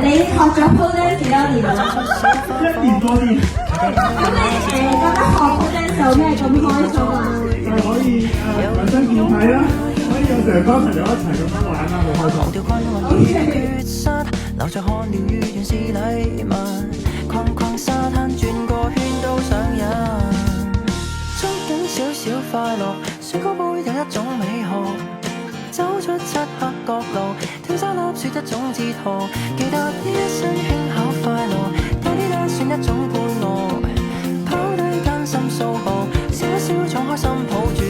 你學咗 pole dance 幾多年啦1年多啲，咁你覺得學 pole dance 有咩咁開心啊？就係可以人生見睇啦，可以有成班朋友一齊咁樣玩啦，好開心。留着看了雨原是禮物，逛逛沙灘轉個圈都上癮，捉緊少少快樂，雪糕杯有一種美學，走出漆黑角落，跳沙粒說一種哲學，記得呢一生輕巧快樂，帶啲單算一種配樂，拋低艱辛數學，笑一笑敞開心抱住。